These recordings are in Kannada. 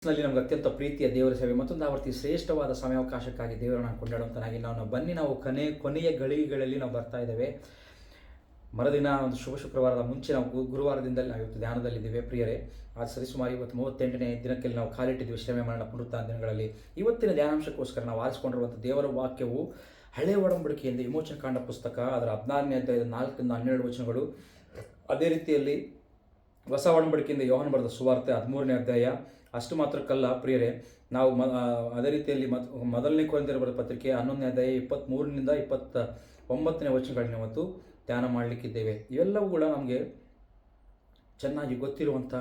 ನಲ್ಲಿ ನಮ್ಗೆ ಅತ್ಯಂತ ಪ್ರೀತಿಯ ದೇವರ ಸೇವೆ ಮತ್ತೊಂದು ಆವರ್ತಿ ಶ್ರೇಷ್ಠವಾದ ಸಮಯಾವಕಾಶಕ್ಕಾಗಿ ದೇವರನ್ನು ಕೊಂಡಾಡುವಂತನಾಗಿ ನಾವು ಕೊನೆಯ ಗಳಿಗೆಗಳಲ್ಲಿ ನಾವು ಬರ್ತಾ ಇದ್ದೇವೆ. ಮರುದಿನ ಒಂದು ಶುಭ ಶುಕ್ರವಾರದ ಮುಂಚೆ ನಾವು ಗುರುವಾರದಿಂದಲೇ ನಾವು ಇವತ್ತು ಧ್ಯಾನದಲ್ಲಿದ್ದೇವೆ ಪ್ರಿಯರೇ. ಅದು ಸರಿಸುಮಾರು ಇವತ್ತು 38ನೇ ದಿನಕ್ಕೆ ನಾವು ಕಾಲಿಟ್ಟಿದ್ದೀವಿ ಶ್ರಮೆ ಮರಣ ಪುನರುತ್ಥಾನ ದಿನಗಳಲ್ಲಿ. ಇವತ್ತಿನ ಧ್ಯಾನಾಂಶಕ್ಕೋಸ್ಕರ ನಾವು ಆರಿಸಿಕೊಂಡಿರುವಂಥ ದೇವರ ವಾಕ್ಯವು ಹಳೆಯ ಒಡಂಬಡಿಕೆಯಿಂದ ವಿಮೋಚನ ಕಾಂಡ ಪುಸ್ತಕ ಅದರ 16ನೇ ಅಧ್ಯಾಯದ 4ರಿಂದ 12 ವಚನಗಳು. ಅದೇ ರೀತಿಯಲ್ಲಿ ಹೊಸ ಒಡಂಬಡಿಕೆಯಿಂದ ಯೋಹಾನ ಬರೆದ ಸುವಾರ್ತೆ 13ನೇ ಅಧ್ಯಾಯ. ಅಷ್ಟು ಮಾತ್ರಕ್ಕಲ್ಲ ಪ್ರಿಯರೇ, ನಾವು ಅದೇ ರೀತಿಯಲ್ಲಿ ಮೊದಲನೇ ಕೊರಿಂಥಿಯರ ಬರೆದ ಪತ್ರಿಕೆ 11ನೇ ಅಧ್ಯಾಯ 23ರಿಂದ 29ನೇ ವಚನಗಳನ್ನ ಇವತ್ತು ಧ್ಯಾನ ಮಾಡಲಿಕ್ಕಿದ್ದೇವೆ. ಇವೆಲ್ಲವೂ ಕೂಡ ನಮಗೆ ಚೆನ್ನಾಗಿ ಗೊತ್ತಿರುವಂಥ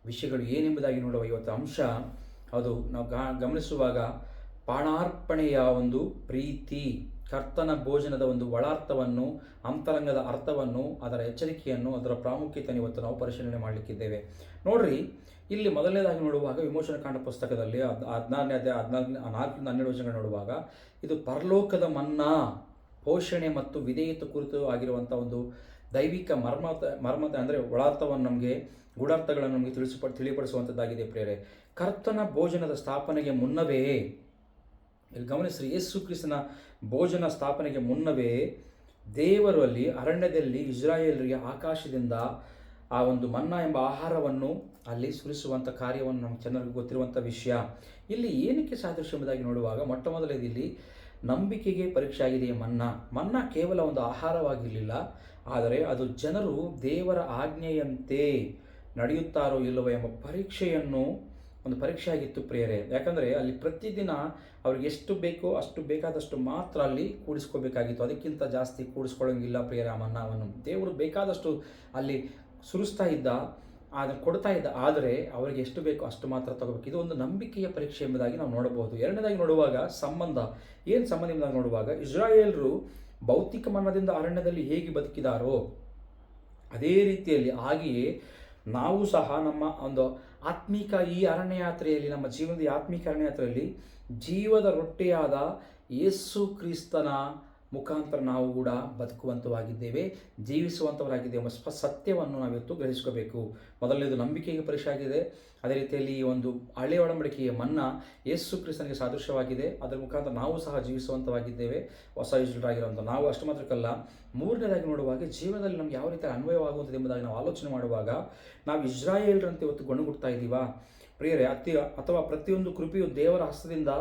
ವಿಷಯಗಳು ಏನೆಂಬುದಾಗಿ ನೋಡುವ ಇವತ್ತು ಅಂಶ. ಅದು ನಾವು ಗಮನಿಸುವಾಗ ಪ್ರಾಣಾರ್ಪಣೆಯ ಒಂದು ಪ್ರೀತಿ, ಕರ್ತನ ಭೋಜನದ ಒಂದು ಒಳಾರ್ಥವನ್ನು, ಅಂತರಂಗದ ಅರ್ಥವನ್ನು, ಅದರ ಎಚ್ಚರಿಕೆಯನ್ನು, ಅದರ ಪ್ರಾಮುಖ್ಯತೆಯನ್ನು ಇವತ್ತು ನಾವು ಪರಿಶೀಲನೆ ಮಾಡಲಿಕ್ಕಿದ್ದೇವೆ. ನೋಡ್ರಿ, ಇಲ್ಲಿ ಮೊದಲನೇದಾಗಿ ನೋಡುವಾಗ ವಿಮೋಚನ ಕಾಂಡ ಪುಸ್ತಕದಲ್ಲಿ 16ನೇ ಅಧ್ಯಾಯ 4ರಿಂದ 12 ವಚನಗಳು ನೋಡುವಾಗ ಇದು ಪರಲೋಕದ ಮನ್ನಾ, ಪೋಷಣೆ ಮತ್ತು ವಿಧೇಯತೆ ಕುರಿತು ಆಗಿರುವಂಥ ಒಂದು ದೈವಿಕ ಮರ್ಮತೆ ಅಂದರೆ ಒಳಾರ್ಥವನ್ನು ನಮಗೆ ಗೂಢಾರ್ಥಗಳನ್ನು ನಮಗೆ ತಿಳಿಪಡಿಸುವಂಥದ್ದಾಗಿದೆ ಪ್ರಿಯರೇ. ಕರ್ತನ ಭೋಜನದ ಸ್ಥಾಪನೆಗೆ ಮುನ್ನವೇ, ಇಲ್ಲಿ ಗಮನಿಸ್ರಿ, ಯೇಸು ಕ್ರಿಸ್ತನ ಭೋಜನ ಸ್ಥಾಪನೆಗೆ ಮುನ್ನವೇ ದೇವರು ಅಲ್ಲಿ ಅರಣ್ಯದಲ್ಲಿ ಇಸ್ರಾಯೇಲರಿಗೆ ಆಕಾಶದಿಂದ ಆ ಒಂದು ಮನ್ನಾ ಎಂಬ ಆಹಾರವನ್ನು ಅಲ್ಲಿ ಸುರಿಸುವಂಥ ಕಾರ್ಯವನ್ನು ನಮ್ಗೆ ಚೆನ್ನಾಗಿ ಗೊತ್ತಿರುವಂಥ ವಿಷಯ. ಇಲ್ಲಿ ಏನಕ್ಕೆ ಸಾದೃಶ್ಯ ಎಂಬುದಾಗಿ ನೋಡುವಾಗ ಮೊಟ್ಟ ಮೊದಲನೇದು ಇಲ್ಲಿ ನಂಬಿಕೆಗೆ ಪರೀಕ್ಷೆ ಆಗಿದೆ. ಮನ್ನಾ ಕೇವಲ ಒಂದು ಆಹಾರವಾಗಿರಲಿಲ್ಲ, ಆದರೆ ಅದು ಜನರು ದೇವರ ಆಜ್ಞೆಯಂತೆ ನಡೆಯುತ್ತಾರೋ ಇಲ್ಲವೋ ಎಂಬ ಒಂದು ಪರೀಕ್ಷೆ ಆಗಿತ್ತು ಪ್ರಿಯರೇ. ಯಾಕಂದರೆ ಅಲ್ಲಿ ಪ್ರತಿದಿನ ಅವ್ರಿಗೆ ಎಷ್ಟು ಬೇಕೋ ಅಷ್ಟು ಬೇಕಾದಷ್ಟು ಮಾತ್ರ ಅಲ್ಲಿ ಕೂಡಿಸ್ಕೋಬೇಕಾಗಿತ್ತು. ಅದಕ್ಕಿಂತ ಜಾಸ್ತಿ ಕೂಡಿಸ್ಕೊಳ್ಳೋಂಗಿಲ್ಲ ಪ್ರಿಯರೇ. ಆ ಮನ್ನಾವನ್ನು ದೇವರು ಬೇಕಾದಷ್ಟು ಅಲ್ಲಿ ಸುರಿಸ್ತಾ ಇದ್ದ, ಅದನ್ನು ಕೊಡ್ತಾ ಇದ್ದ, ಆದರೆ ಅವರಿಗೆ ಎಷ್ಟು ಬೇಕೋ ಅಷ್ಟು ಮಾತ್ರ ತಗೋಬೇಕು. ಇದು ಒಂದು ನಂಬಿಕೆಯ ಪರೀಕ್ಷೆ ಎಂಬುದಾಗಿ ನಾವು ನೋಡಬಹುದು. ಎರಡನೇದಾಗಿ ನೋಡುವಾಗ ಏನು ಸಂಬಂಧ ಎಂಬುದಾಗಿ ನೋಡುವಾಗ ಇಸ್ರಾಯೇಲರು ಭೌತಿಕ ಮನ್ನದಿಂದ ಅರಣ್ಯದಲ್ಲಿ ಹೇಗೆ ಬದುಕಿದಾರೋ ಅದೇ ರೀತಿಯಲ್ಲಿ ಹಾಗೆಯೇ ನಾವು ಸಹ ನಮ್ಮ ಒಂದು ಆತ್ಮೀಕ ಈ ಅರಣ್ಯ ಯಾತ್ರೆಯಲ್ಲಿ, ನಮ್ಮ ಜೀವನದ ಆತ್ಮೀಕ ಅರಣ್ಯ ಯಾತ್ರೆಯಲ್ಲಿ ಜೀವದ ರೊಟ್ಟಿಯಾದ ಯೇಸು ಕ್ರಿಸ್ತನ ಮುಖಾಂತರ ನಾವು ಕೂಡ ಬದುಕುವಂತವಾಗಿದ್ದೇವೆ, ಜೀವಿಸುವಂಥವರಾಗಿದ್ದೇವೆ ಎಂಬ ಸತ್ಯವನ್ನು ನಾವಿವತ್ತು ಗ್ರಹಿಸ್ಕೋಬೇಕು. ಮೊದಲನೇದು ನಂಬಿಕೆಗೆ ಪರೀಕ್ಷೆ ಆಗಿದೆ. ಅದೇ ರೀತಿಯಲ್ಲಿ ಈ ಒಂದು ಹಳೆಯ ಒಡಂಬಡಿಕೆಯ ಮನ್ನಾ ಯೇಸು ಕ್ರಿಸ್ತನಿಗೆ ಸಾದೃಶ್ಯವಾಗಿದೆ. ಅದರ ಮುಖಾಂತರ ನಾವು ಸಹ ಜೀವಿಸುವಂಥವಾಗಿದ್ದೇವೆ, ಹೊಸ ಇಸ್ರಾಯೇಲರಾಗಿರುವಂಥ ನಾವು. ಅಷ್ಟು ಮಾತ್ರಕ್ಕಲ್ಲ, ಮೂರನೇದಾಗಿ ನೋಡುವಾಗ ಜೀವನದಲ್ಲಿ ನಮ್ಗೆ ಯಾವ ರೀತಿ ಅನ್ವಯವಾಗುವಂಥದ್ದು ಎಂಬುದಾಗಿ ನಾವು ಆಲೋಚನೆ ಮಾಡುವಾಗ ನಾವು ಇಸ್ರಾಯೇಲರಂತೆ ಇವತ್ತು ಗುಣಗುಡ್ತಾ ಇದ್ದೀವಾ ಪ್ರಿಯರೇ? ಅಥವಾ ಪ್ರತಿಯೊಂದು ಕೃಪೆಯು ದೇವರ ಹಸ್ತದಿಂದ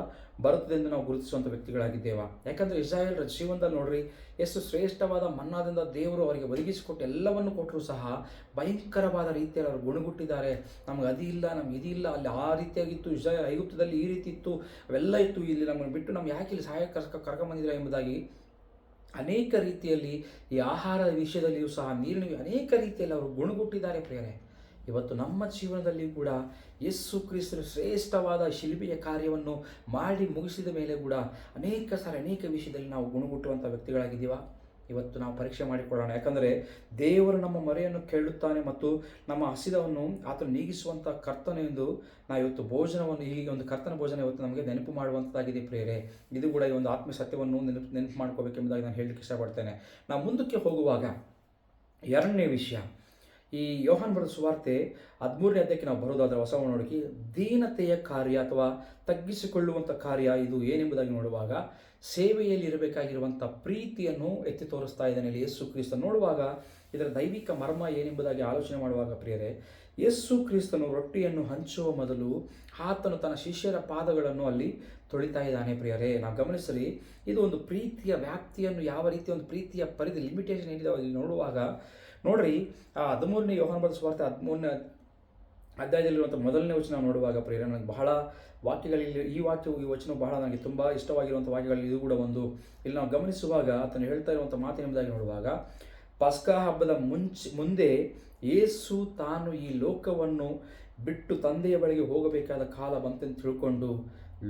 ಬರುತ್ತದೆ ಎಂದು ನಾವು ಗುರುತಿಸುವಂಥ ವ್ಯಕ್ತಿಗಳಾಗಿದ್ದೇವಾ? ಯಾಕಂದರೆ ಇಸ್ರಾಯೇಲರ ಜೀವನದಲ್ಲಿ ನೋಡ್ರಿ, ಎಷ್ಟು ಶ್ರೇಷ್ಠವಾದ ಮನ್ನಾದಿಂದ ದೇವರು ಅವರಿಗೆ ಒದಗಿಸಿಕೊಟ್ಟು ಎಲ್ಲವನ್ನು ಕೊಟ್ಟರೂ ಸಹ ಭಯಂಕರವಾದ ರೀತಿಯಲ್ಲಿ ಅವರು ಗುಣಗುಟ್ಟಿದ್ದಾರೆ. ನಮ್ಗೆ ಅದಿಲ್ಲ, ನಮ್ಗೆ ಇದಿಲ್ಲ, ಅಲ್ಲಿ ಆ ರೀತಿಯಾಗಿತ್ತು, ಐಗುಪ್ತದಲ್ಲಿ ಈ ರೀತಿ ಇತ್ತು, ಅವೆಲ್ಲ ಇತ್ತು, ಇಲ್ಲಿ ನಮ್ಮನ್ನು ಬಿಟ್ಟು ನಮ್ಗೆ ಯಾಕೆ ಇಲ್ಲಿ ಸಹಾಯ ಕರ್ಕೊಂಬಂದಿದ್ದೀರಾ ಎಂಬುದಾಗಿ ಅನೇಕ ರೀತಿಯಲ್ಲಿ ಈ ಆಹಾರ ವಿಷಯದಲ್ಲಿಯೂ ಸಹ, ನೀರಿನ ಅನೇಕ ರೀತಿಯಲ್ಲಿ ಅವರು ಗುಣಗುಟ್ಟಿದ್ದಾರೆ ಪ್ರಿಯರೇ. ಇವತ್ತು ನಮ್ಮ ಜೀವನದಲ್ಲಿ ಕೂಡ ಯೇಸು ಕ್ರಿಸ್ತರು ಶ್ರೇಷ್ಠವಾದ ಶಿಲುಬೆಯ ಕಾರ್ಯವನ್ನು ಮಾಡಿ ಮುಗಿಸಿದ ಮೇಲೆ ಕೂಡ ಅನೇಕ ವಿಷಯದಲ್ಲಿ ನಾವು ಗುಣಗುಟ್ಟುವಂಥ ವ್ಯಕ್ತಿಗಳಾಗಿದ್ದೀವಾ? ಇವತ್ತು ನಾವು ಪರೀಕ್ಷೆ ಮಾಡಿಕೊಳ್ಳೋಣ. ಯಾಕಂದರೆ ದೇವರು ನಮ್ಮ ಮೊರೆಯನ್ನು ಕೇಳುತ್ತಾನೆ ಮತ್ತು ನಮ್ಮ ಹಸಿದವನ್ನು ಆತನು ನೀಗಿಸುವಂಥ ಕರ್ತನ ಎಂದು ನಾವು ಇವತ್ತು ಭೋಜನವನ್ನು, ಈ ಒಂದು ಕರ್ತನ ಭೋಜನ ಇವತ್ತು ನಮಗೆ ನೆನಪು ಮಾಡುವಂಥದ್ದಾಗಿದೆ ಪ್ರಿಯರೇ. ಇದು ಕೂಡ ಈ ಒಂದು ಆತ್ಮ ಸತ್ಯವನ್ನು ನೆನಪು ಮಾಡ್ಕೋಬೇಕೆಂಬುದಾಗಿ ನಾನು ಹೇಳಲಿಕ್ಕೆ ಇಷ್ಟಪಡ್ತೇನೆ. ನಾವು ಮುಂದಕ್ಕೆ ಹೋಗುವಾಗ ಎರಡನೇ ವಿಷಯ, ಈ ಯೋಹಾನ ಬರೆದ ಸುವಾರ್ತೆ 13ನೇ ಅಧ್ಯಾಯಕ್ಕೆ ನಾವು ಬರೋದಾದರೆ ಹೊಸ ಒಡಂಬಡಿಕೆ ದೀನತೆಯ ಕಾರ್ಯ ಅಥವಾ ತಗ್ಗಿಸಿಕೊಳ್ಳುವಂಥ ಕಾರ್ಯ ಇದು ಏನೆಂಬುದಾಗಿ ನೋಡುವಾಗ ಸೇವೆಯಲ್ಲಿ ಇರಬೇಕಾಗಿರುವಂಥ ಪ್ರೀತಿಯನ್ನು ಎತ್ತಿ ತೋರಿಸ್ತಾ ಇದ್ದಾನೆ ಇಲ್ಲಿ ಯೇಸು ಕ್ರಿಸ್ತನು. ನೋಡುವಾಗ ಇದರ ದೈವಿಕ ಮರ್ಮ ಏನೆಂಬುದಾಗಿ ಆಲೋಚನೆ ಮಾಡುವಾಗ ಪ್ರಿಯರೇ, ಯೇಸು ಕ್ರಿಸ್ತನು ರೊಟ್ಟಿಯನ್ನು ಹಂಚುವ ಮೊದಲು ಆತನು ತನ್ನ ಶಿಷ್ಯರ ಪಾದಗಳನ್ನು ಅಲ್ಲಿ ತೊಳಿತಾ ಇದ್ದಾನೆ ಪ್ರಿಯರೇ. ನಾವು ಗಮನಿಸಲಿ, ಇದು ಒಂದು ಪ್ರೀತಿಯ ವ್ಯಾಪ್ತಿಯನ್ನು, ಯಾವ ರೀತಿಯ ಒಂದು ಪ್ರೀತಿಯ ಪರಿಧಿ, ಲಿಮಿಟೇಷನ್ ಏನಿದೆ ಇಲ್ಲಿ ನೋಡುವಾಗ ನೋಡ್ರಿ, ಆ 13ನೇ ಯೋಹಾನ ಬರೆದ ಸುವಾರ್ತೆ 13ನೇ ಅಧ್ಯಾಯದಲ್ಲಿರುವಂಥ ಮೊದಲನೇ ವಚನ ನೋಡುವಾಗ ಪ್ರಿಯರೇ, ನನಗೆ ಬಹಳ ವಾಕ್ಯಗಳಲ್ಲಿ ಈ ವಚನ ಬಹಳ ನನಗೆ ತುಂಬ ಇಷ್ಟವಾಗಿರುವಂಥ ವಾಕ್ಯಗಳಲ್ಲಿ ಇದು ಕೂಡ ಒಂದು. ಇಲ್ಲಿ ನಾವು ಗಮನಿಸುವಾಗ ಆತನು ಹೇಳ್ತಾ ಇರುವಂಥ ಮಾತಿನೆಂಬುದಾಗಿ ನೋಡುವಾಗ, ಪಸ್ಕಾ ಹಬ್ಬದ ಮುಂದೆ ಯೇಸು ತಾನು ಈ ಲೋಕವನ್ನು ಬಿಟ್ಟು ತಂದೆಯ ಬಳಿಗೆ ಹೋಗಬೇಕಾದ ಕಾಲ ಬಂತೆಂದು ತಿಳ್ಕೊಂಡು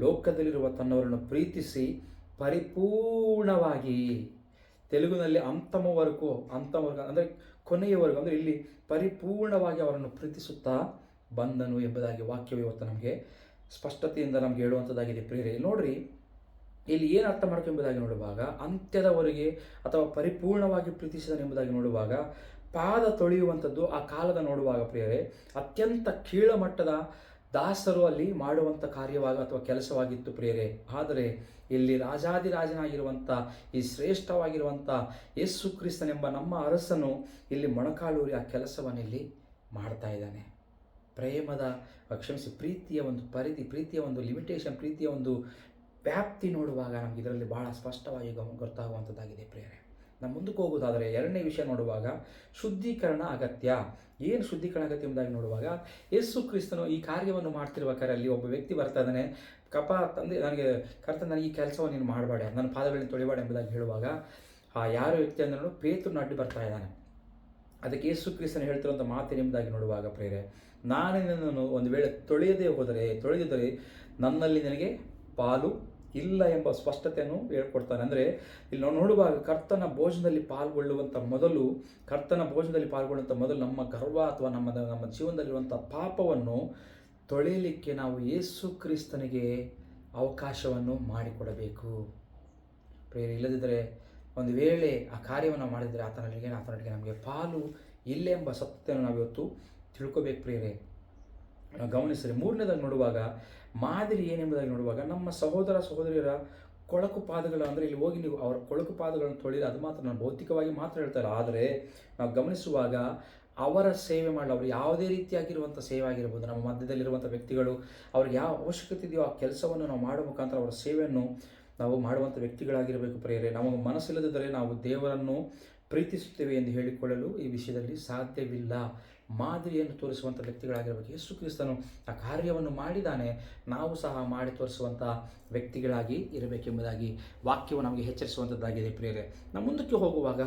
ಲೋಕದಲ್ಲಿರುವ ತನ್ನವರನ್ನು ಪ್ರೀತಿಸಿ ಪರಿಪೂರ್ಣವಾಗಿ, ತೆಲುಗಿನಲ್ಲಿ ಅಂತಮವರೆಗೂ ಅಂದರೆ ಕೊನೆಯವರೆಗೂ, ಅಂದರೆ ಇಲ್ಲಿ ಪರಿಪೂರ್ಣವಾಗಿ ಅವರನ್ನು ಪ್ರೀತಿಸುತ್ತಾ ಬಂದನು ಎಂಬುದಾಗಿ ವಾಕ್ಯವು ಇವತ್ತು ನಮಗೆ ಸ್ಪಷ್ಟತೆಯಿಂದ ನಮಗೆ ಹೇಳುವಂಥದ್ದಾಗಿದೆ ಪ್ರಿಯರೇ. ನೋಡ್ರಿ, ಇಲ್ಲಿ ಏನು ಅರ್ಥ ಮಾಡ್ಕೊಂಬುದಾಗಿ ನೋಡುವಾಗ ಅಂತ್ಯದವರೆಗೆ ಅಥವಾ ಪರಿಪೂರ್ಣವಾಗಿ ಪ್ರೀತಿಸಿದನೆಂಬುದಾಗಿ ನೋಡುವಾಗ ಪಾದ ತೊಳೆಯುವಂಥದ್ದು ಆ ಕಾಲದ ನೋಡುವಾಗ ಪ್ರಿಯರೇ ಅತ್ಯಂತ ಕೀಳಮಟ್ಟದ ದಾಸರು ಅಲ್ಲಿ ಮಾಡುವಂಥ ಅಥವಾ ಕೆಲಸವಾಗಿತ್ತು ಪ್ರಿಯರೇ. ಆದರೆ ಇಲ್ಲಿ ರಾಜಾದಿರಾಜನಾಗಿರುವಂಥ ಈ ಶ್ರೇಷ್ಠವಾಗಿರುವಂಥ ಯೇಸು ಕ್ರಿಸ್ತನೆಂಬ ನಮ್ಮ ಅರಸನು ಇಲ್ಲಿ ಮೊಣಕಾಲೂರಿ ಆ ಕೆಲಸವನ್ನು ಇಲ್ಲಿ ಮಾಡ್ತಾ ಇದ್ದಾನೆ. ಪ್ರೇಮದ ಪ್ರೀತಿಯ ಒಂದು ಪರಿಧಿ, ಪ್ರೀತಿಯ ಒಂದು ಲಿಮಿಟೇಷನ್, ಪ್ರೀತಿಯ ಒಂದು ವ್ಯಾಪ್ತಿ ನೋಡುವಾಗ ನಮ್ಗೆ ಇದರಲ್ಲಿ ಬಹಳ ಸ್ಪಷ್ಟವಾಗಿ ಗೊತ್ತಾಗುವಂಥದ್ದಾಗಿದೆ ಪ್ರಿಯರೇ. ನಾವು ಮುಂದಕ್ಕೆ ಹೋಗೋದಾದರೆ ಎರಡನೇ ವಿಷಯ ನೋಡುವಾಗ ಶುದ್ಧೀಕರಣ ಅಗತ್ಯ. ಏನು ಶುದ್ಧೀಕರಣ ಅಗತ್ಯ ಎಂಬುದಾಗಿ ನೋಡುವಾಗ ಯೇಸು ಕ್ರಿಸ್ತನು ಈ ಕಾರ್ಯವನ್ನು ಮಾಡ್ತಿರ್ಬೇಕಾದ್ರೆ ಅಲ್ಲಿ ಒಬ್ಬ ವ್ಯಕ್ತಿ ಬರ್ತಾ ಇದ್ದಾನೆ. ತಂದೆ ನನಗೆ ಈ ಕೆಲಸವನ್ನು ನೀನು ಮಾಡಬೇಡ, ನನ್ನ ಪಾದಗಳನ್ನ ತೊಳಿಬೇಡ ಎಂಬುದಾಗಿ ಹೇಳುವಾಗ ಆ ಯಾರು ವ್ಯಕ್ತಿ ಅಂದ್ರೆ ಪೇತ್ರನ ಅಡ್ಡಿ ಬರ್ತಾ ಇದ್ದಾನೆ. ಅದಕ್ಕೆ ಯೇಸು ಕ್ರಿಸ್ತನು ಹೇಳ್ತಿರುವಂಥ ಮಾತೇನೆಂಬುದಾಗಿ ನೋಡುವಾಗ ಪ್ರಿಯರೇ, ನಾನು ನಿನ್ನನ್ನು ಒಂದು ವೇಳೆ ತೊಳೆದಿದ್ದರೆ ನನ್ನಲ್ಲಿ ನನಗೆ ಪಾಲು ಇಲ್ಲ ಎಂಬ ಸ್ಪಷ್ಟತೆಯನ್ನು ಹೇಳ್ಕೊಡ್ತಾನೆ. ಅಂದರೆ ಇಲ್ಲಿ ನಾವು ನೋಡುವಾಗ ಕರ್ತನ ಭೋಜನದಲ್ಲಿ ಪಾಲ್ಗೊಳ್ಳುವಂಥ ಮೊದಲು ನಮ್ಮ ಗರ್ವ ಅಥವಾ ನಮ್ಮ ಜೀವನದಲ್ಲಿರುವಂಥ ಪಾಪವನ್ನು ತೊಳೆಯಲಿಕ್ಕೆ ನಾವು ಯೇಸು ಕ್ರಿಸ್ತನಿಗೆ ಅವಕಾಶವನ್ನು ಮಾಡಿಕೊಡಬೇಕು ಪ್ರಿಯರೇ. ಇಲ್ಲದಿದ್ದರೆ ಒಂದು ವೇಳೆ ಆ ಕಾರ್ಯವನ್ನು ಮಾಡಿದರೆ ಆತನೊಟ್ಟಿಗೆ ನಮಗೆ ಪಾಲು ಇಲ್ಲ ಎಂಬ ಸತ್ಯವನ್ನು ನಾವು ಇವತ್ತು ತಿಳ್ಕೋಬೇಕು ಪ್ರಿಯರೇ. ನಾವು ಗಮನಿಸಿದರೆ ಮೂರನೇದಾಗಿ ನೋಡುವಾಗ ಮಾದರಿ ಏನೆಂಬುದಾಗಿ ನೋಡುವಾಗ ನಮ್ಮ ಸಹೋದರಿಯರ ಕೊಳಕು ಪಾದಗಳು, ಅಂದರೆ ಇಲ್ಲಿ ಹೋಗಿ ನೀವು ಅವರ ಕೊಳಕು ಪಾದಗಳನ್ನು ತೊಳೆಯಿರಿ, ಅದು ಮಾತ್ರ ನಾನು ಭೌತಿಕವಾಗಿ ಮಾತ್ರ ಹೇಳ್ತಾರೆ. ಆದರೆ ನಾವು ಗಮನಿಸುವಾಗ ಅವರ ಸೇವೆ ಮಾಡಲು, ಅವರು ಯಾವುದೇ ರೀತಿಯಾಗಿರುವಂಥ ಸೇವೆ ಆಗಿರ್ಬೋದು, ನಮ್ಮ ಮಧ್ಯದಲ್ಲಿರುವಂಥ ವ್ಯಕ್ತಿಗಳು ಅವ್ರಿಗೆ ಯಾವ ಅವಶ್ಯಕತೆ ಇದೆಯೋ ಆ ಕೆಲಸವನ್ನು ನಾವು ಮಾಡುವ ಮುಖಾಂತರ ಅವರ ಸೇವೆಯನ್ನು ನಾವು ಮಾಡುವಂಥ ವ್ಯಕ್ತಿಗಳಾಗಿರಬೇಕು ಪ್ರಿಯರೇ. ನಮಗೆ ಮನಸ್ಸಿಲ್ಲದಿದ್ದರೆ ನಾವು ದೇವರನ್ನು ಪ್ರೀತಿಸುತ್ತೇವೆ ಎಂದು ಹೇಳಿಕೊಳ್ಳಲು ಈ ವಿಷಯದಲ್ಲಿ ಸಾಧ್ಯವಿಲ್ಲ. ಮಾದರಿಯನ್ನು ತೋರಿಸುವಂಥ ವ್ಯಕ್ತಿಗಳಾಗಿರಬೇಕು. ಯೇಸು ಕ್ರಿಸ್ತನು ಆ ಕಾರ್ಯವನ್ನು ಮಾಡಿದ್ದಾನೆ, ನಾವು ಸಹ ಮಾಡಿ ತೋರಿಸುವಂಥ ವ್ಯಕ್ತಿಗಳಾಗಿ ಇರಬೇಕೆಂಬುದಾಗಿ ವಾಕ್ಯವು ನಮಗೆ ಎಚ್ಚರಿಸುವಂಥದ್ದಾಗಿದೆ ಪ್ರಿಯರೇ. ನಾವು ಮುಂದಕ್ಕೆ ಹೋಗುವಾಗ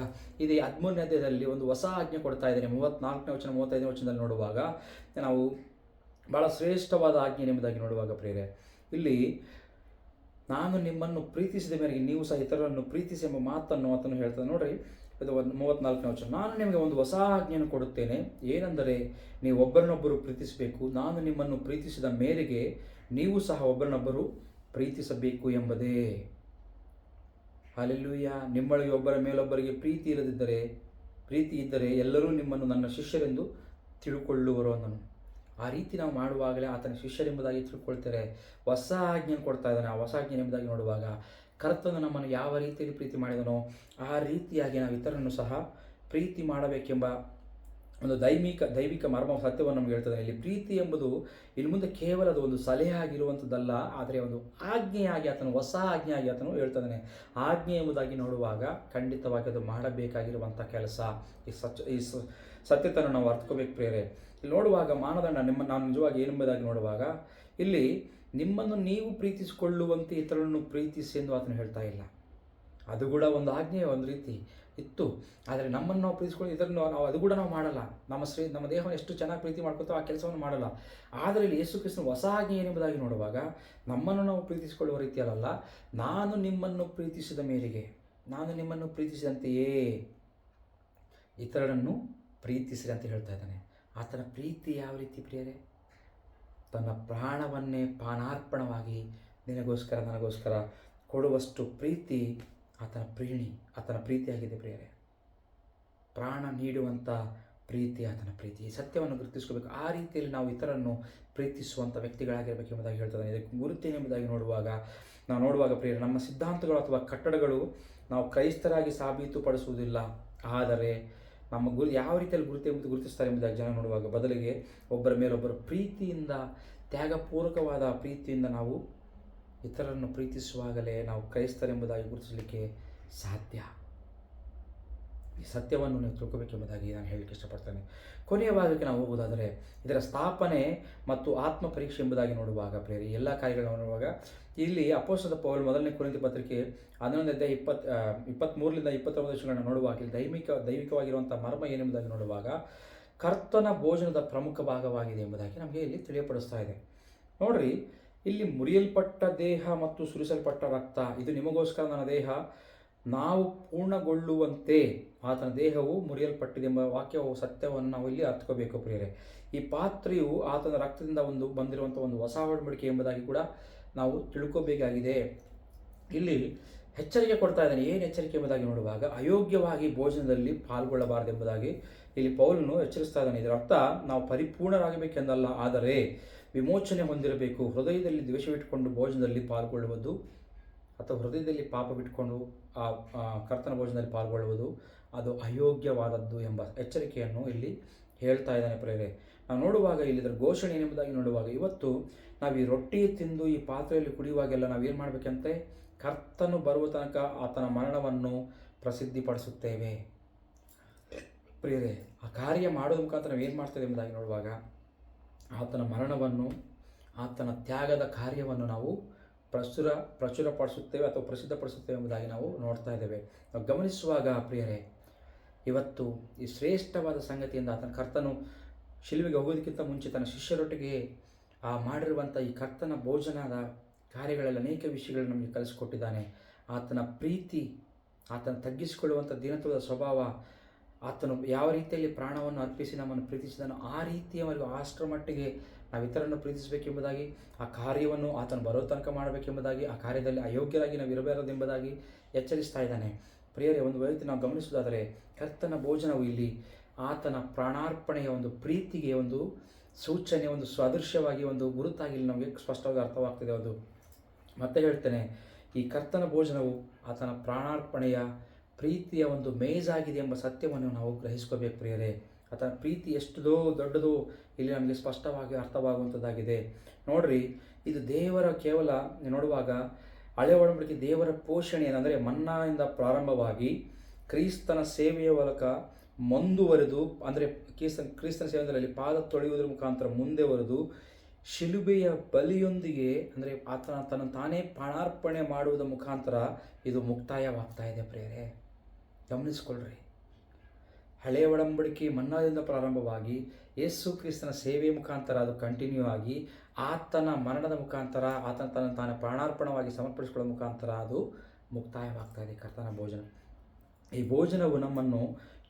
ಇದೇ 13ನೇ ಅಧ್ಯಾಯದಲ್ಲಿ ಒಂದು ಹೊಸ ಆಜ್ಞೆ ಕೊಡ್ತಾ ಇದ್ದೇನೆ. 34ನೇ ವಚನ 35ನೇ ವಚನದಲ್ಲಿ ನೋಡುವಾಗ ನಾವು ಭಾಳ ಶ್ರೇಷ್ಠವಾದ ಆಜ್ಞೆ ಎಂಬುದಾಗಿ ನೋಡುವಾಗ ಪ್ರಿಯರೇ, ಇಲ್ಲಿ ನಾನು ನಿಮ್ಮನ್ನು ಪ್ರೀತಿಸಿದ ಮೇರೆಗೆ ನೀವು ಸಹ ಇತರರನ್ನು ಪ್ರೀತಿಸಿ ಎಂಬ ಮಾತನ್ನು ಆತನು ಹೇಳ್ತಾನೆ. ನೋಡ್ರಿ, ಇದು 34ನೇ ವಚನ, ನಾನು ನಿಮಗೆ ಒಂದು ಹೊಸ ಆಜ್ಞೆಯನ್ನು ಕೊಡುತ್ತೇನೆ, ಏನೆಂದರೆ ನೀವು ಒಬ್ಬರನ್ನೊಬ್ಬರು ಪ್ರೀತಿಸಬೇಕು. ನಾನು ನಿಮ್ಮನ್ನು ಪ್ರೀತಿಸಿದ ಮೇರೆಗೆ ನೀವು ಸಹ ಒಬ್ಬರನ್ನೊಬ್ಬರು ಪ್ರೀತಿಸಬೇಕು ಎಂಬುದೇ. ಹಲ್ಲೆಲೂಯ. ನಿಮ್ಮೊಳಗೆ ಒಬ್ಬರ ಮೇಲೊಬ್ಬರಿಗೆ ಪ್ರೀತಿ ಇದ್ದರೆ ಎಲ್ಲರೂ ನಿಮ್ಮನ್ನು ನನ್ನ ಶಿಷ್ಯರೆಂದು ತಿಳ್ಕೊಳ್ಳುವರು ಅನ್ನನು. ಆ ರೀತಿ ನಾವು ಮಾಡುವಾಗಲೇ ಆತನ ಶಿಷ್ಯರೆಂಬುದಾಗಿ ತಿಳ್ಕೊಳ್ತಾರೆ. ಹೊಸ ಆಜ್ಞೆಯನ್ನು ಕೊಡ್ತಾ ಇದ್ದಾನೆ. ಆ ಹೊಸ ಆಜ್ಞೆ ಎಂಬುದಾಗಿ ನೋಡುವಾಗ ಕರ್ತನು ನಮ್ಮನ್ನು ಯಾವ ರೀತಿಯಲ್ಲಿ ಪ್ರೀತಿ ಮಾಡಿದನೋ ಆ ರೀತಿಯಾಗಿ ನಾವು ಇತರನ್ನು ಸಹ ಪ್ರೀತಿ ಮಾಡಬೇಕೆಂಬ ಒಂದು ದೈವಿಕ ಮರ್ಮ ಸತ್ಯವನ್ನು ನಮ್ಗೆ ಹೇಳ್ತದೆ. ಇಲ್ಲಿ ಪ್ರೀತಿ ಎಂಬುದು ಇನ್ನು ಮುಂದೆ ಕೇವಲ ಅದು ಒಂದು ಸಲಹೆ ಆಗಿರುವಂಥದ್ದಲ್ಲ, ಆದರೆ ಒಂದು ಆಜ್ಞೆಯಾಗಿ ಹೊಸ ಆಜ್ಞೆಯಾಗಿ ಹೇಳ್ತಾನೆ. ಆಜ್ಞೆ ಎಂಬುದಾಗಿ ನೋಡುವಾಗ ಖಂಡಿತವಾಗಿ ಅದು ಮಾಡಬೇಕಾಗಿರುವಂಥ ಕೆಲಸ. ಈ ಸತ್ಯತೆಯನ್ನು ನಾವು ಅರ್ಥಕೋಬೇಕು ಪ್ರಿಯರೇ. ಇಲ್ಲಿ ನೋಡುವಾಗ ಮಾನದಂಡ ನಾನು ನಿಜವಾಗಿ ಏನೆಂಬುದಾಗಿ ನೋಡುವಾಗ ಇಲ್ಲಿ ನಿಮ್ಮನ್ನು ನೀವು ಪ್ರೀತಿಸಿಕೊಳ್ಳುವಂತೆ ಇತರರನ್ನು ಪ್ರೀತಿಸಿ ಎಂದು ಆತನು ಹೇಳ್ತಾ ಇಲ್ಲ. ಅದು ಕೂಡ ಒಂದು ಆಜ್ಞೆ ಒಂದು ರೀತಿ ಇತ್ತು. ಆದರೆ ನಮ್ಮನ್ನು ನಾವು ಪ್ರೀತಿಸ್ಕೊಳ್ಳಿ ಇದನ್ನು ಅದು ಕೂಡ ನಾವು ಮಾಡಲ್ಲ. ನಮ್ಮ ದೇಹವನ್ನು ಎಷ್ಟು ಚೆನ್ನಾಗಿ ಪ್ರೀತಿ ಮಾಡ್ಕೊತೋ ಆ ಕೆಲಸವನ್ನು ಮಾಡಲ್ಲ. ಆದರೆ ಇಲ್ಲಿ ಯೇಸು ಕ್ರಿಸ್ತನ ಹೊಸ ಆಜ್ಞೆ ಏನೆಂಬುದಾಗಿ ನೋಡುವಾಗ ನಮ್ಮನ್ನು ನಾವು ಪ್ರೀತಿಸಿಕೊಳ್ಳುವ ರೀತಿಯಲ್ಲ, ನಾನು ನಿಮ್ಮನ್ನು ಪ್ರೀತಿಸಿದ ಮೇರೆಗೆ, ನಾನು ನಿಮ್ಮನ್ನು ಪ್ರೀತಿಸಿದಂತೆಯೇ ಇತರರನ್ನು ಪ್ರೀತಿಸಿರಿ ಅಂತ ಹೇಳ್ತಾ ಇದ್ದಾನೆ. ಆತನ ಪ್ರೀತಿ ಯಾವ ರೀತಿ ಪ್ರಿಯರೇ? ತನ್ನ ಪ್ರಾಣವನ್ನೇ ಪಾನಾರ್ಪಣವಾಗಿ ನಿನಗೋಸ್ಕರ ನನಗೋಸ್ಕರ ಕೊಡುವಷ್ಟು ಪ್ರೀತಿ ಆತನ ಪ್ರೀತಿಯಾಗಿದೆ ಪ್ರಿಯರೇ. ಪ್ರಾಣ ನೀಡುವಂಥ ಪ್ರೀತಿ ಆತನ ಪ್ರೀತಿ. ಈ ಸತ್ಯವನ್ನು ಗುರುತಿಸ್ಕೋಬೇಕು. ಆ ರೀತಿಯಲ್ಲಿ ನಾವು ಇತರನ್ನು ಪ್ರೀತಿಸುವಂಥ ವ್ಯಕ್ತಿಗಳಾಗಿರಬೇಕೆಂಬುದಾಗಿ ಹೇಳ್ತದೆ. ಇದಕ್ಕೆ ಗುರುತೇನೆಂಬುದಾಗಿ ನಾವು ನೋಡುವಾಗ ಪ್ರಿಯರೇ, ನಮ್ಮ ಸಿದ್ಧಾಂತಗಳು ಅಥವಾ ಕಟ್ಟಡಗಳು ನಾವು ಕ್ರೈಸ್ತರಾಗಿ ಸಾಬೀತುಪಡಿಸುವುದಿಲ್ಲ. ಆದರೆ ನಮ್ಮ ಯಾವ ರೀತಿಯಲ್ಲಿ ಗುರುತಿಸ್ತಾರೆ ಎಂಬುದಾಗಿ ಜನ ನೋಡುವಾಗ ಬದಲಿಗೆ ಒಬ್ಬರ ಮೇಲೊಬ್ಬರು ಪ್ರೀತಿಯಿಂದ, ತ್ಯಾಗಪೂರ್ವಕವಾದ ಪ್ರೀತಿಯಿಂದ ನಾವು ಇತರರನ್ನು ಪ್ರೀತಿಸುವಾಗಲೇ ನಾವು ಕ್ರೈಸ್ತರೆಂಬುದಾಗಿ ಗುರುತಿಸಲಿಕ್ಕೆ ಸಾಧ್ಯ. ಈ ಸತ್ಯವನ್ನು ನೀವು ತಿಳ್ಕೋಬೇಕೆಂಬುದಾಗಿ ನಾನು ಹೇಳಲಿಕ್ಕೆ ಇಷ್ಟಪಡ್ತೇನೆ. ಕೊನೆಯ ಭಾಗಕ್ಕೆ ನಾವು ಹೋಗುವುದಾದರೆ ಇದರ ಸ್ಥಾಪನೆ ಮತ್ತು ಆತ್ಮ ಪರೀಕ್ಷೆ ಎಂಬುದಾಗಿ ನೋಡುವಾಗ ಪ್ರೇರಿ ಎಲ್ಲ ಕಾರ್ಯಗಳನ್ನು ನೋಡುವಾಗ ಇಲ್ಲಿ ಅಪೊಸ್ತಲ ಪೌಲ್ ಮೊದಲನೇ ಕೊರಿಂಥ ಪತ್ರಿಕೆ 11ನೇ ಅಧ್ಯಾಯ 23ರಿಂದ 29 ವಚನಗಳನ್ನು ನೋಡುವಾಗ ಇಲ್ಲಿ ದೈವಿಕವಾಗಿರುವಂಥ ಮರ್ಮ ಏನೆಂಬುದಾಗಿ ನೋಡುವಾಗ ಕರ್ತನ ಭೋಜನದ ಪ್ರಮುಖ ಭಾಗವಾಗಿದೆ ಎಂಬುದಾಗಿ ನಮಗೆ ಇಲ್ಲಿ ತಿಳಿಯಪಡಿಸ್ತಾ ಇದೆ. ನೋಡ್ರಿ, ಇಲ್ಲಿ ಮುರಿಯಲ್ಪಟ್ಟ ದೇಹ ಮತ್ತು ಸುರಿಸಲ್ಪಟ್ಟ ರಕ್ತ, ಇದು ನಿಮಗೋಸ್ಕರ ನನ್ನ ದೇಹ, ನಾವು ಪೂರ್ಣಗೊಳ್ಳುವಂತೆ ಆತನ ದೇಹವು ಮುರಿಯಲ್ಪಟ್ಟಿದೆ ಎಂಬ ವಾಕ್ಯವು ಸತ್ಯವನ್ನು ನಾವು ಇಲ್ಲಿ ಅರ್ಥಕೋಬೇಕು ಪ್ರಿಯರೇ. ಈ ಪಾತ್ರೆಯು ಆತನ ರಕ್ತದಿಂದ ಬಂದಿರುವಂಥ ಒಂದು ಹೊಸ ಒಡಂಬಡಿಕೆ ಎಂಬುದಾಗಿ ಕೂಡ ನಾವು ತಿಳ್ಕೋಬೇಕಾಗಿದೆ. ಇಲ್ಲಿ ಎಚ್ಚರಿಕೆ ಕೊಡ್ತಾ ಇದ್ದಾನೆ. ಏನು ಎಚ್ಚರಿಕೆ ಎಂಬುದಾಗಿ ನೋಡುವಾಗ ಅಯೋಗ್ಯವಾಗಿ ಭೋಜನದಲ್ಲಿ ಪಾಲ್ಗೊಳ್ಳಬಾರದೆಂಬುದಾಗಿ ಇಲ್ಲಿ ಪೌಲನು ಎಚ್ಚರಿಸ್ತಾ ಇದ್ದಾನೆ. ಇದರ ಅರ್ಥ ನಾವು ಪರಿಪೂರ್ಣರಾಗಬೇಕೆಂದಲ್ಲ, ಆದರೆ ವಿಮೋಚನೆ ಹೊಂದಿರಬೇಕು. ಹೃದಯದಲ್ಲಿ ದ್ವೇಷವಿಟ್ಟುಕೊಂಡು ಭೋಜನದಲ್ಲಿ ಪಾಲ್ಗೊಳ್ಳುವುದು ಅಥವಾ ಹೃದಯದಲ್ಲಿ ಪಾಪವಿಟ್ಟುಕೊಂಡು ಕರ್ತನ ಭೋಜನದಲ್ಲಿ ಪಾಲ್ಗೊಳ್ಳುವುದು ಅದು ಅಯೋಗ್ಯವಾದದ್ದು ಎಂಬ ಎಚ್ಚರಿಕೆಯನ್ನು ಇಲ್ಲಿ ಹೇಳ್ತಾ ಇದ್ದಾನೆ ಪ್ರಿಯರೇ. ನಾವು ನೋಡುವಾಗ ಇಲ್ಲಿದ್ರ ಘೋಷಣೆ ಏನೆಂಬುದಾಗಿ ನೋಡುವಾಗ, ಇವತ್ತು ನಾವು ಈ ರೊಟ್ಟಿ ತಿಂದು ಈ ಪಾತ್ರೆಯಲ್ಲಿ ಕುಡಿಯುವಾಗೆಲ್ಲ ನಾವೇನು ಮಾಡಬೇಕಂತೆ, ಕರ್ತನು ಬರುವ ತನಕ ಆತನ ಮರಣವನ್ನು ಪ್ರಸಿದ್ಧಿಪಡಿಸುತ್ತೇವೆ ಪ್ರಿಯರೇ. ಆ ಕಾರ್ಯ ಮಾಡೋದ ಮುಖಾಂತರ ನಾವು ಏನು ಮಾಡ್ತೇವೆ ಎಂಬುದಾಗಿ ನೋಡುವಾಗ, ಆತನ ಮರಣವನ್ನು, ಆತನ ತ್ಯಾಗದ ಕಾರ್ಯವನ್ನು ನಾವು ಪ್ರಚುರಪಡಿಸುತ್ತೇವೆ ಅಥವಾ ಪ್ರಸಿದ್ಧಪಡಿಸುತ್ತೇವೆ ಎಂಬುದಾಗಿ ನಾವು ನೋಡ್ತಾ ಇದ್ದೇವೆ. ನಾವು ಗಮನಿಸುವಾಗ ಪ್ರಿಯರೇ, ಇವತ್ತು ಈ ಶ್ರೇಷ್ಠವಾದ ಸಂಗತಿಯಿಂದ ಆತನ ಕರ್ತನು ಶಿಲುಬೆಗೆ ಹೋಗೋದಕ್ಕಿಂತ ಮುಂಚೆ ತನ್ನ ಶಿಷ್ಯರೊಟ್ಟಿಗೆ ಮಾಡಿರುವಂಥ ಈ ಕರ್ತನ ಭೋಜನದ ಕಾರ್ಯಗಳಲ್ಲಿ ಅನೇಕ ವಿಷಯಗಳನ್ನು ನಮಗೆ ಕಲಿಸಿಕೊಟ್ಟಿದ್ದಾನೆ. ಆತನ ಪ್ರೀತಿ, ಆತನ ತಗ್ಗಿಸಿಕೊಳ್ಳುವಂಥ ದೀನತ್ವದ ಸ್ವಭಾವ, ಆತನು ಯಾವ ರೀತಿಯಲ್ಲಿ ಪ್ರಾಣವನ್ನು ಅರ್ಪಿಸಿ ನಮ್ಮನ್ನು ಪ್ರೀತಿಸಿದನೋ ಆ ರೀತಿಯವರೆಗೂ ಅಷ್ಟರ ಮಟ್ಟಿಗೆ ನಾವು ಇತರನ್ನು ಪ್ರೀತಿಸಬೇಕೆಂಬುದಾಗಿ, ಆ ಕಾರ್ಯವನ್ನು ಆತನು ಬರೋ ತನಕ ಮಾಡಬೇಕೆಂಬುದಾಗಿ, ಆ ಕಾರ್ಯದಲ್ಲಿ ಅಯೋಗ್ಯರಾಗಿ ನಾವು ಇರಬಾರದೆಂಬುದಾಗಿ ಎಚ್ಚರಿಸ್ತಾ ಇದ್ದಾನೆ. ಪ್ರಿಯರೇ, ಒಂದು ವೇಳೆ ನಾವು ಗಮನಿಸುವುದಾದರೆ ಕರ್ತನ ಭೋಜನವು ಇಲ್ಲಿ ಆತನ ಪ್ರಾಣಾರ್ಪಣೆಯ ಒಂದು ಪ್ರೀತಿಗೆ ಒಂದು ಸೂಚನೆ, ಒಂದು ಸದೃಶ್ಯವಾಗಿ, ಒಂದು ಗುರುತಾಗಿ ಇಲ್ಲಿ ನಮಗೆ ಸ್ಪಷ್ಟವಾಗಿ ಅರ್ಥವಾಗ್ತಿದೆ. ಅದು ಮತ್ತೆ ಹೇಳ್ತೇನೆ, ಈ ಕರ್ತನ ಭೋಜನವು ಆತನ ಪ್ರಾಣಾರ್ಪಣೆಯ ಪ್ರೀತಿಯ ಒಂದು ಮೇಜಾಗಿದೆ ಎಂಬ ಸತ್ಯವನ್ನು ನಾವು ಗ್ರಹಿಸ್ಕೋಬೇಕು ಪ್ರಿಯರೇ. ಆತನ ಪ್ರೀತಿ ಎಷ್ಟುದೋ ದೊಡ್ಡದೋ ಇಲ್ಲಿ ನಮಗೆ ಸ್ಪಷ್ಟವಾಗಿ ಅರ್ಥವಾಗುವಂಥದ್ದಾಗಿದೆ. ನೋಡ್ರಿ, ಇದು ದೇವರ ಕೇವಲ ನೋಡುವಾಗ ಹಳೆ ಒಡಂಬಡಿಕೆ ದೇವರ ಪೋಷಣೆ ಅಂದರೆ ಮನ್ನಾಯಿಂದ ಪ್ರಾರಂಭವಾಗಿ ಕ್ರಿಸ್ತನ ಸೇವೆಯ ಮೂಲಕ ಮುಂದುವರೆದು, ಅಂದರೆ ಕ್ರಿಸ್ತನ ಸೇವೆಯಲ್ಲಿ ಪಾದ ತೊಳೆಯುವುದರ ಮುಖಾಂತರ ಮುಂದೆ ವರೆದು ಶಿಲುಬೆಯ ಬಲಿಯೊಂದಿಗೆ, ಅಂದರೆ ಆತನ ತಾನೇ ಪ್ರಾಣಾರ್ಪಣೆ ಮಾಡುವುದರ ಮುಖಾಂತರ ಇದು ಮುಕ್ತಾಯವಾಗ್ತಾ ಇದೆ ಪ್ರಿಯರೇ. ಗಮನಿಸ್ಕೊಳ್ರಿ, ಹಳೆಯ ಒಡಂಬಡಿಕೆ ಮನ್ನಾದಿಂದ ಪ್ರಾರಂಭವಾಗಿ ಯೇಸು ಕ್ರಿಸ್ತನ ಸೇವೆಯ ಮುಖಾಂತರ ಅದು ಕಂಟಿನ್ಯೂ ಆಗಿ ಆತನ ಮರಣದ ಮುಖಾಂತರ ಆತನ ತಾನೇ ಪ್ರಾಣಾರ್ಪಣವಾಗಿ ಸಮರ್ಪಿಸಿಕೊಳ್ಳುವ ಮುಖಾಂತರ ಅದು ಮುಕ್ತಾಯವಾಗ್ತಾ ಇದೆ ಕರ್ತನ ಭೋಜನ. ಈ ಭೋಜನವು ನಮ್ಮನ್ನು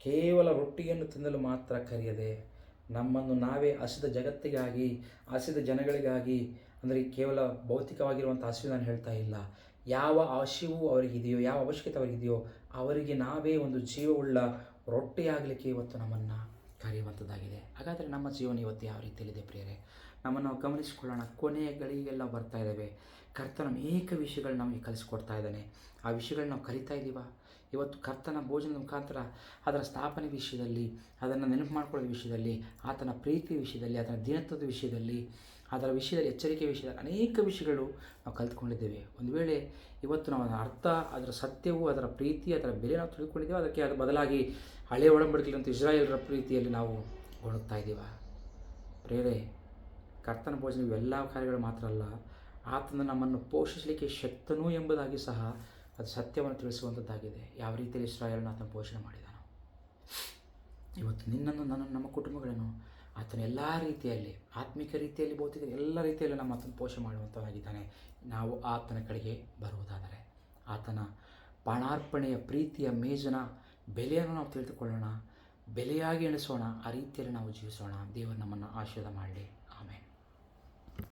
ಕೇವಲ ರೊಟ್ಟಿಯನ್ನು ತಿನ್ನಲು ಮಾತ್ರ ಕರೆಯದೆ, ನಮ್ಮನ್ನು ನಾವೇ ಹಸಿದ ಜಗತ್ತಿಗಾಗಿ, ಹಸಿದ ಜನಗಳಿಗಾಗಿ, ಅಂದರೆ ಕೇವಲ ಭೌತಿಕವಾಗಿರುವಂಥ ಹಸಿವು ನಾನು ಹೇಳ್ತಾ ಇಲ್ಲ, ಯಾವ ಹಸಿವು ಅವರಿಗಿದೆಯೋ, ಯಾವ ಅವಶ್ಯಕತೆ ಅವರಿಗಿದೆಯೋ ಅವರಿಗೆ ನಾವೇ ಒಂದು ಜೀವವುಳ್ಳ ರೊಟ್ಟಿಯಾಗಲಿಕ್ಕೆ ಇವತ್ತು ನಮ್ಮನ್ನು ಕರೆಯುವಂಥದ್ದಾಗಿದೆ. ಹಾಗಾದರೆ ನಮ್ಮ ಜೀವನ ಇವತ್ತು ಯಾವ ರೀತಿಯಲ್ಲಿದೆ ಪ್ರಿಯರೇ? ನಮ್ಮನ್ನು ನಾವು ಗಮನಿಸಿಕೊಳ್ಳೋಣ. ಕೊನೆಯ ಗಳಿಗೆಲ್ಲ ಬರ್ತಾ ಇದ್ದಾವೆ. ಕರ್ತನ ಅನೇಕ ವಿಷಯಗಳು ನಮಗೆ ಕಲಿಸ್ಕೊಡ್ತಾ ಇದ್ದಾನೆ. ಆ ವಿಷಯಗಳನ್ನ ನಾವು ಕಲಿತಾ ಇದ್ದೀವ? ಇವತ್ತು ಕರ್ತನ ಭೋಜನದ ಮುಖಾಂತರ ಅದರ ಸ್ಥಾಪನೆ ವಿಷಯದಲ್ಲಿ, ಅದನ್ನು ನೆನಪು ಮಾಡ್ಕೊಳ್ಳೋ ವಿಷಯದಲ್ಲಿ, ಆತನ ಪ್ರೀತಿ ವಿಷಯದಲ್ಲಿ, ಆತನ ದೀನತ್ವದ ವಿಷಯದಲ್ಲಿ, ಅದರ ವಿಷಯದಲ್ಲಿ, ಎಚ್ಚರಿಕೆ ವಿಷಯದಲ್ಲಿ ಅನೇಕ ವಿಷಯಗಳು ನಾವು ಕಲಿತ್ಕೊಂಡಿದ್ದೇವೆ. ಒಂದು ವೇಳೆ ಇವತ್ತು ನಾವು ಅದರ ಅರ್ಥ, ಅದರ ಸತ್ಯವು, ಅದರ ಪ್ರೀತಿ, ಅದರ ಬೆಲೆ ನಾವು ತಿಳ್ಕೊಂಡಿದ್ದೇವೆ, ಅದಕ್ಕೆ ಅದು ಬದಲಾಗಿ ಹಳೆಯ ಒಡಂಬಡಿಕೆಯಂತೆ ಇಸ್ರಾಯೇಲರ ಪ್ರೀತಿಯಲ್ಲಿ ನಾವು ಒಣಗ್ತಾ ಇದ್ದೀವ? ಪ್ರೇರೆ, ಕರ್ತನ ಭೋಜನ ಇವೆಲ್ಲ ಕಾರ್ಯಗಳು ಮಾತ್ರ ಅಲ್ಲ, ಆತನ ನಮ್ಮನ್ನು ಪೋಷಿಸಲಿಕ್ಕೆ ಶಕ್ತನೂ ಎಂಬುದಾಗಿ ಸಹ ಅದು ಸತ್ಯವನ್ನು ತಿಳಿಸುವಂಥದ್ದಾಗಿದೆ. ಯಾವ ರೀತಿಯಲ್ಲಿ ಇಸ್ರಾಯೇಲನ್ನು ಆತನ ಪೋಷಣೆ ಮಾಡಿದಾನೋ, ಇವತ್ತು ನಿನ್ನನ್ನು, ನನ್ನನ್ನು, ನಮ್ಮ ಕುಟುಂಬಗಳನ್ನು ಆತನ ಎಲ್ಲ ರೀತಿಯಲ್ಲಿ, ಆತ್ಮಿಕ ರೀತಿಯಲ್ಲಿ, ಭೌತಿಕ ಎಲ್ಲ ರೀತಿಯಲ್ಲಿ ನಮ್ಮ ಆತನ ಪೋಷಣೆ ಮಾಡುವಂಥದ್ದಾಗಿದ್ದಾನೆ. ನಾವು ಆತನ ಕಡೆಗೆ ಬರುವುದಾದರೆ ಆತನ ಪ್ರಾಣಾರ್ಪಣೆಯ ಪ್ರೀತಿಯ ಮೇಜನ ಬೆಲೆಯನ್ನು ನಾವು ತಿಳಿದುಕೊಳ್ಳೋಣ, ಬೆಲೆಯಾಗಿ ಎಣಿಸೋಣ, ಆ ರೀತಿಯಲ್ಲಿ ನಾವು ಜೀವಿಸೋಣ. ದೇವರು ನಮ್ಮನ್ನು ಆಶೀರ್ವಾದ ಮಾಡಲಿ.